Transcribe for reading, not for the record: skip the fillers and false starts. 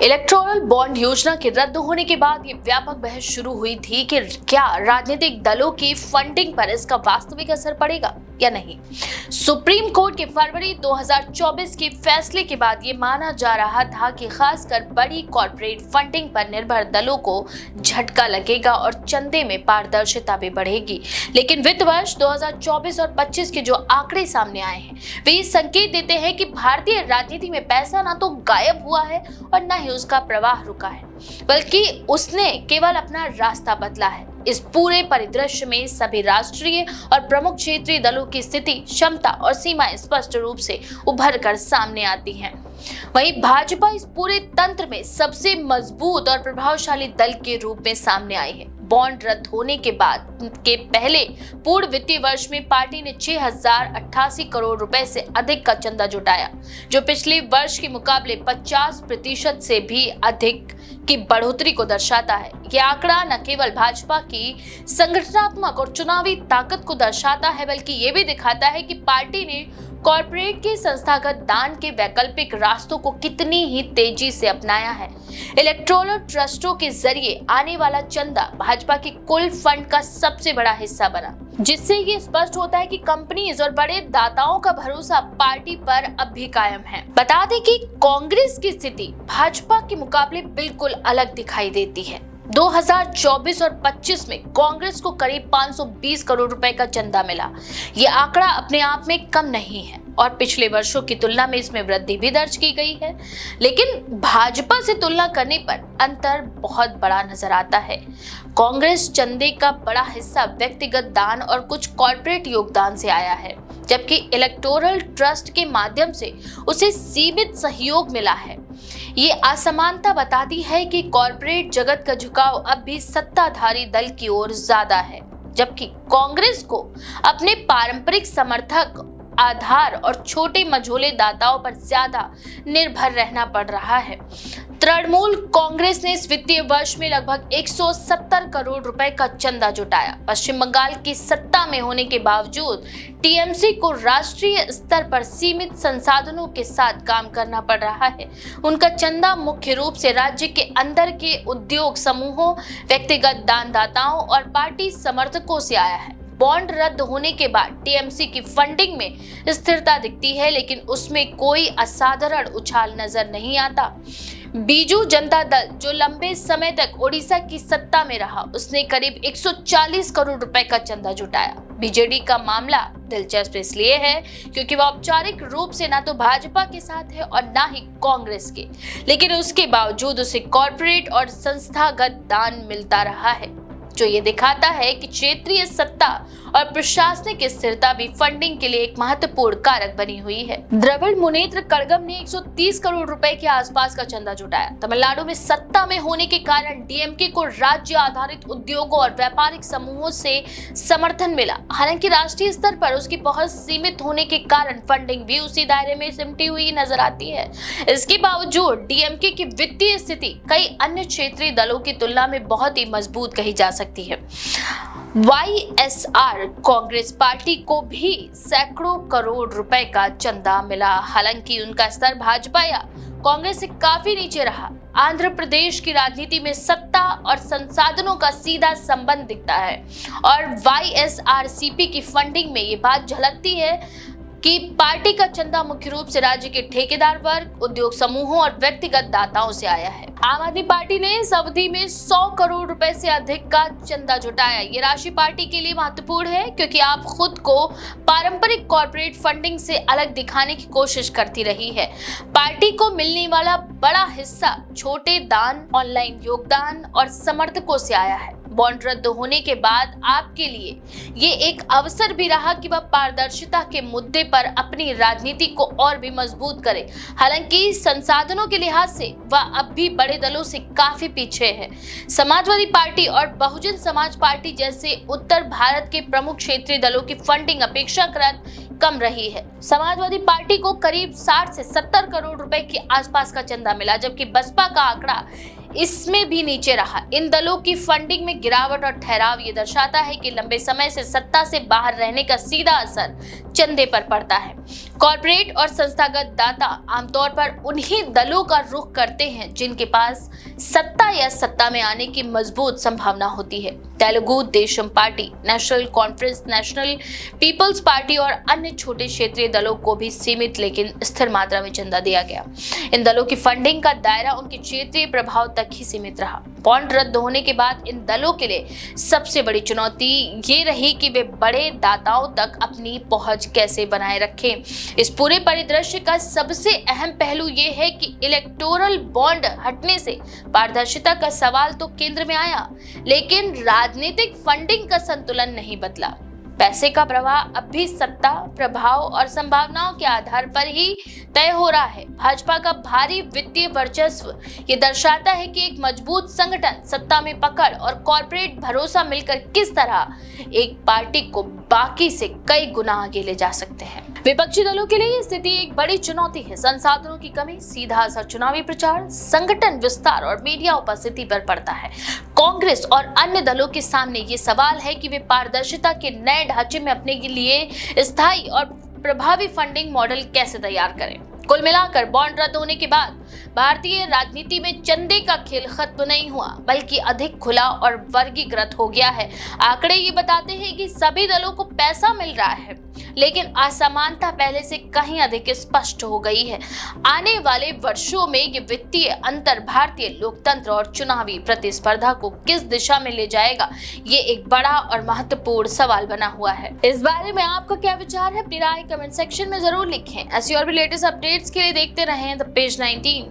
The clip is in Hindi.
इलेक्टोरल बॉन्ड योजना के रद्द होने के बाद ये व्यापक बहस शुरू हुई थी कि क्या राजनीतिक दलों की फंडिंग पर इसका वास्तविक असर पड़ेगा या नहीं। सुप्रीम कोर्ट के फरवरी 2024 के फैसले के बाद ये माना जा रहा था कि खासकर बड़ी कॉर्पोरेट फंडिंग पर निर्भर दलों को झटका लगेगा और चंदे में पारदर्शिता भी बढ़ेगी। लेकिन वित्त वर्ष 2024 और 25 के जो आंकड़े सामने आए हैं वे ये संकेत देते हैं कि भारतीय राजनीति में पैसा ना तो गायब हुआ है और न ही उसका प्रवाह रुका है, बल्कि उसने केवल अपना रास्ता बदला है। इस पूरे परिदृश्य में सभी राष्ट्रीय और प्रमुख क्षेत्रीय दलों की स्थिति, क्षमता और सीमाएं स्पष्ट रूप से उभर कर सामने आती हैं। वहीं भाजपा इस पूरे तंत्र में सबसे मजबूत और प्रभावशाली दल के रूप में सामने आई है। बॉन्ड रद्द होने के बाद के पहले पूर्ण वित्तीय वर्ष में पार्टी ने 6088 करोड़ रुपए से अधिक का चंदा जुटाया, जो पिछले वर्ष के मुकाबले 50% से भी अधिक की बढ़ोतरी को दर्शाता है। यह आंकड़ा न केवल भाजपा की संगठनात्मक और चुनावी ताकत को दर्शाता है, बल्कि ये भी दिखाता है कि पार्टी ने कॉर्पोरेट के संस्थागत दान के वैकल्पिक रास्तों को कितनी ही तेजी से अपनाया है। इलेक्टोरल ट्रस्टों के जरिए आने वाला चंदा भाजपा के कुल फंड का सबसे बड़ा हिस्सा बना, जिससे ये स्पष्ट होता है कि कंपनीज और बड़े दाताओं का भरोसा पार्टी पर अब भी कायम है। बता दें कि कांग्रेस की स्थिति भाजपा के मुकाबले बिल्कुल अलग दिखाई देती है। 2024 और 25 में कांग्रेस को करीब 520 करोड़ रुपए का चंदा मिला। ये आंकड़ा अपने आप में कम नहीं है और पिछले वर्षों की तुलना में इसमें वृद्धि भी दर्ज की गई है, लेकिन भाजपा से तुलना करने पर अंतर बहुत बड़ा नजर आता है। कांग्रेस चंदे का बड़ा हिस्सा व्यक्तिगत दान और कुछ कॉर्पोरेट योगदान से आया है, जबकि इलेक्टोरल ट्रस्ट के माध्यम से उसे सीमित सहयोग मिला है। ये असमानता बताती है कि कॉर्पोरेट जगत का झुकाव अब भी सत्ताधारी दल की ओर ज्यादा है, जबकि कांग्रेस को अपने पारंपरिक समर्थक, आधार और छोटे मझोले दाताओं पर ज्यादा निर्भर रहना पड़ रहा है। तृणमूल कांग्रेस ने इस वित्तीय वर्ष में लगभग 170 करोड़ रुपए का चंदा जुटाया। पश्चिम बंगाल की सत्ता में होने के बावजूद टीएमसी को राष्ट्रीय स्तर पर सीमित संसाधनों के साथ काम करना पड़ रहा है। उनका चंदा मुख्य रूप से राज्य के अंदर के उद्योग समूहों, व्यक्तिगत दानदाताओं और पार्टी समर्थकों से आया है। बॉन्ड रद्द होने के बाद टीएमसी की फंडिंग में स्थिरता दिखती है, लेकिन उसमें कोई असाधारण उछाल नजर नहीं आता। बीजू जनता दल, जो लंबे समय तक ओडिशा की सत्ता में रहा, उसने करीब 140 करोड़ रुपए का चंदा जुटाया। बीजेडी का मामला दिलचस्प इसलिए है क्योंकि वह औपचारिक रूप से ना तो भाजपा के साथ है और ना ही कांग्रेस के, लेकिन उसके बावजूद उसे कॉर्पोरेट और संस्थागत दान मिलता रहा है, जो ये दिखाता है कि क्षेत्रीय सत्ता और प्रशासनिक स्थिरता भी फंडिंग के लिए एक महत्वपूर्ण कारक बनी हुई है। द्रविड़ मुनेत्र कड़गम ने 130 करोड़ रुपए के आसपास का चंदा जुटाया। तमिलनाडु में सत्ता में होने के कारण डीएमके को राज्य आधारित उद्योगों और व्यापारिक समूहों से समर्थन मिला। हालांकि राष्ट्रीय स्तर पर उसकी पहुंच सीमित होने के कारण फंडिंग भी उसी दायरे में सिमटी हुई नजर आती है। इसके बावजूद डीएमके की वित्तीय स्थिति कई अन्य क्षेत्रीय दलों की तुलना में बहुत ही मजबूत कही जा सकती है। वाईएसआर कांग्रेस पार्टी को भी सैकड़ों करोड़ रुपए का चंदा मिला। हालांकि उनका स्तर भाजपा या कांग्रेस से काफी नीचे रहा। आंध्र प्रदेश की राजनीति में सत्ता और संसाधनों का सीधा संबंध दिखता है और वाईएसआरसीपी की फंडिंग में ये बात झलकती है कि पार्टी का चंदा मुख्य रूप से राज्य के ठेकेदार वर्ग, उद्योग समूहों और व्यक्तिगत दाताओं से आया है। आम आदमी पार्टी ने इस अवधि में 100 करोड़ रुपए से अधिक का चंदा जुटाया। ये राशि पार्टी के लिए महत्वपूर्ण है क्योंकि आप खुद को पारंपरिक कॉर्पोरेट फंडिंग से अलग दिखाने की कोशिश करती रही है। पार्टी को मिलने वाला बड़ा हिस्सा छोटे दान, ऑनलाइन योगदान और समर्थकों से आया है। बॉन्ड रद्द होने के बाद आपके लिए ये एक अवसर भी रहा कि वह पारदर्शिता के मुद्दे पर अपनी राजनीति को और भी मजबूत करे। हालांकि संसाधनों के लिहाज से वह अब भी बड़े दलों से काफी पीछे है। समाजवादी पार्टी और बहुजन समाज पार्टी जैसे उत्तर भारत के प्रमुख क्षेत्रीय दलों की फंडिंग अपेक्षाकृत कम रही है। समाजवादी पार्टी को करीब 60 से 70 करोड़ रुपए के आसपास का चंदा मिला, जबकि बसपा का आंकड़ा इसमें भी नीचे रहा। इन दलों की फंडिंग में गिरावट और ठहराव ये दर्शाता है कि लंबे समय से सत्ता से बाहर रहने का सीधा असर चंदे पर पड़ता है। कॉर्पोरेट और संस्थागत दाता आमतौर पर उन्हीं दलों का रुख करते हैं जिनके पास सत्ता या सत्ता में आने की मजबूत संभावना होती है। Telugu Desam Party, National Conference, National People's Party और अन्य छोटे क्षेत्रीय दलों को भी सीमित लेकिन स्थिर मात्रा में चंदा दिया गया। इन दलों की फंडिंग का दायरा उनके क्षेत्रीय प्रभाव तक ही सीमित रहा। बॉन्ड रद्द होने के बाद इन दलों के लिए सबसे बड़ी चुनौती ये रही कि वे बड़े दाताओं तक अपनी पहुंच कैसे बनाए रखें। इस पूरे परिदृश्य का सबसे अहम पहलू ये है कि इलेक्टोरल बॉन्ड हटने से पारदर्शिता का सवाल तो केंद्र में आया, लेकिन राजनीतिक फंडिंग का संतुलन नहीं बदला। पैसे का प्रवाह अब भी सत्ता, प्रभाव और संभावनाओं के आधार पर ही तय हो रहा है। भाजपा का भारी वित्तीय वर्चस्व ये दर्शाता है कि एक मजबूत संगठन, सत्ता में पकड़ और कॉर्पोरेट भरोसा मिलकर किस तरह एक पार्टी को बाकी से कई गुना आगे ले जा सकते हैं। विपक्षी दलों के लिए ये स्थिति एक बड़ी चुनौती है। संसाधनों की कमी, सीधा असर चुनावी प्रचार, संगठन विस्तार और मीडिया उपस्थिति पर पड़ता है। कांग्रेस और अन्य दलों के सामने ये सवाल है कि वे पारदर्शिता के नए ढांचे में अपने लिए स्थायी और प्रभावी फंडिंग मॉडल कैसे तैयार करें। कुल मिलाकर बॉन्ड रद्द होने के बाद भारतीय राजनीति में चंदे का खेल खत्म नहीं हुआ, बल्कि अधिक खुला और वर्गीकृत हो गया है। आंकड़े ये बताते हैं कि सभी दलों को पैसा मिल रहा है, लेकिन असमानता पहले से कहीं अधिक स्पष्ट हो गई है। आने वाले वर्षों में ये वित्तीय अंतर भारतीय लोकतंत्र और चुनावी प्रतिस्पर्धा को किस दिशा में ले जाएगा, ये एक बड़ा और महत्वपूर्ण सवाल बना हुआ है। इस बारे में आपका क्या विचार है? अपनी राय कमेंट सेक्शन में जरूर लिखें। ऐसी और भी लेटेस्ट अपडेट्स के लिए देखते रहें द पेज 19।